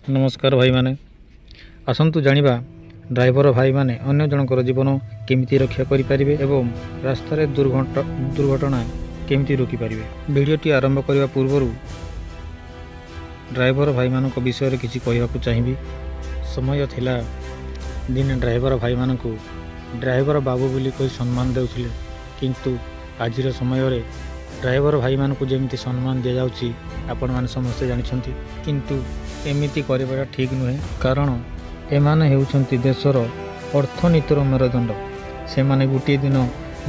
नमस्कार भाई माने आसंतु जानिबा ड्राइवर भाई माने अन्य जनकर जीवन केमिति रक्षा करि परिबे एवं रास्ता रे दुर्घटना केमिति रोकी परिबे। वीडियोटी आरंभ करबा पूर्वरु ड्राइवर भाई मानक विषय रे किछि कहिबाकू चाहिबी। समय थिला दिन ड्राइवर भाई मानकू ड्राइवर बाबू बोली कोई सम्मान देउथिले, किंतु आजिर समय रे ड्राइवर भाई मानकू जेमिति सम्मान दिया जाउछि आपण माने समस्त जानिछंती, किंतु एमिति करिबाटा ठीक नुहे। कारण एमाने हेउछंती देशर अर्थनीतिर मेरुदंड। से माने गोटे दिन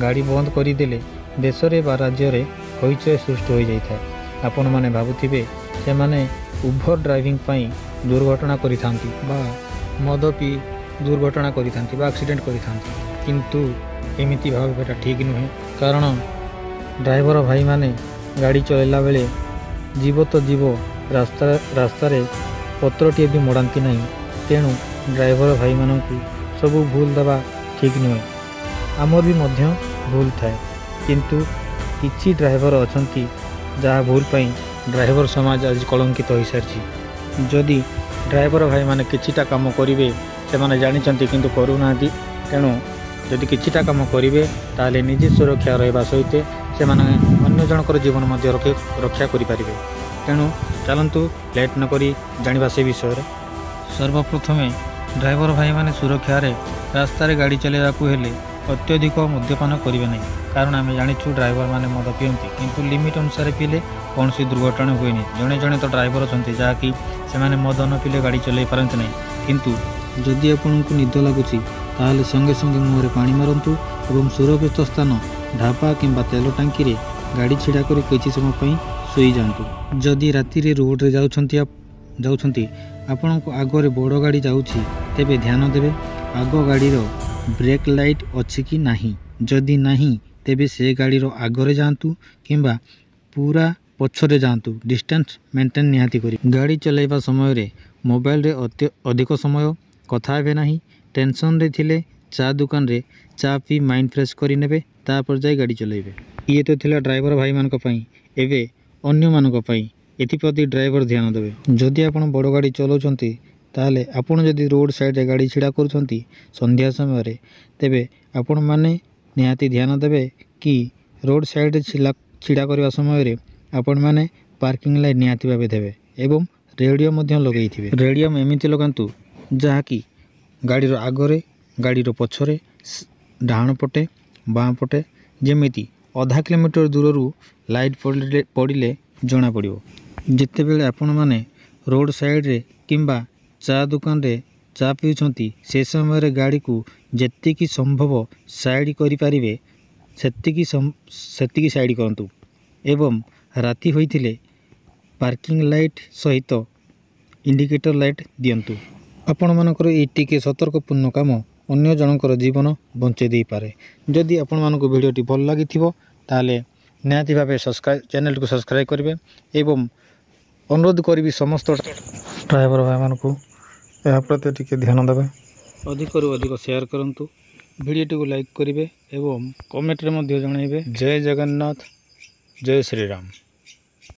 गाड़ी बंद करदेले देश रे बा राज्य रे हईचय सृष्टि हो जाए। आपण माने भाबुथिबे से माने ओभर ड्राइविंग पई दुर्घटना करिथांती बा मद पी दुर्घटना करिथांती बा एक्सीडेंट करिथांती, किंतु एमिति भाबेटा ठीक नुहे। कारण ड्राइवर भाई माने गाड़ी चलेला बेले जीव तो जीव रास्ता रे पत्रटी भी मोड़ाती नहीं। तेणु ड्राइवर भाई मानकू सबू भूल दबा ठीक नुहे। आमर भी मध्य भूल थाए, किंतु किछि ड्राइवर अछंती जहाँ भूल पाई ड्राइवर समाज आज कलंकित हो सारी। जदि ड्राइवर भाई माने किछिटा काम करिवे से माने जानिचंती किंतु करूनांती। तेणु जदि किछिटा काम करिवे ताले निजे सुरक्षा रहबा सहित से माने अन्य जनकर जीवन मध्य रक्षा करि परिबे। तेणु चलंतु लेट न करी जानिबा से विषय रे। सर्वप्रथमे ड्राइवर भाई माने सुरक्षा रे रास्ता रे गाड़ी चलेबा को हेले अत्यधिक मद्यपान करिवे नहीं। कारण आमे जानिछु ड्राइवर माने मद पियंती, किंतु लिमिट अनुसार पिले कौनसी दुर्घटना हुए नहीं। जणे जणे तो ड्राइवर अछंती जाकि से माने मद न पिले गाड़ी चलै पारंत नहीं। किंतु जदि आपनकु निद लागुची ताले संगे संगे मुहरे पानी मारंतु एवं सुरक्षित स्थान ढापा किंबा तेल टांकी रे गाड़ी छिड़ा करी किछि समय पई सोई जांतु। जदि राति रे रोड रे जाउछंती आपन को आगरे बड़ गाड़ी जाउछि तेबे ध्यान देबे आग गाड़ी रो ब्रेक लाइट अछि कि नाही। जदि नाही तेबे से गाड़ी रो आगरे जांतु किंबा पूरा पछरे जांतु। डिस्टेंस मेंटेन निहाती करी। गाड़ी चलाइबा समय रे मोबाइल रे अधिक समय कथा हेबे नाही। टेंशन रे थिले चा दुकान रे चा पी माइंड फ्रेश करी नेबे, तापर जाई गाड़ी चलाइबे। ये तो थिला ड्राइवर भाई मानक पई। एबे अन्य मानक पई एथिप्रति ड्राइवर ध्यान देबे। जदि आपण बड़ गाड़ी चलाउछंती ताले आपण जदि रोड साइड रे गाड़ी छिड़ा करूछंती संध्या समय रे, तेबे आपण माने निहाती ध्यान देबे कि रोड साइड रे छिड़ा करबा समय रे आपण माने पार्किंग लाइन निहाती भाबे देबे एवं रेडियो मध्य लगेइथिबे। रेडियो एमिति लगांतु जहा कि गाड़ी रो आगरे गाड़ी रो पछरे डाहाण पटे बाँ पटे जेमिति आधा किलोमीटर दूररू लाइट पड़िले जना पड़िबो। जिते बेले आपण माने रोड साइड रे किंबा चा दुकान रे चा पिउछंती से समय रे गाड़ी को जेतिकी संभव साइड करि पारिबे सेतिकी साइड करंतु एवं राति होइथिले पार्किंग लाइट सहित इंडिकेटर लाइट दियंतु। आपण मानकर ए टिके सतर्कपूर्ण काम अन्य जनकर जीवन बंचे दे पारे। जदि आपण मानको वीडियोटी भल लागिथिबो ताले निहाती भावे चैनल को सब्सक्राइब करेंगे एवं अनुरोध करी समस्त ड्राइवर भाई मानकू यह प्रति टिके ध्यान देवे। अधिक रु अधिक शेयर करंतु, वीडियोटी को लाइक करेंगे एवं कमेंट रे मध्य जणाइबे। जय जगन्नाथ, जय श्री राम।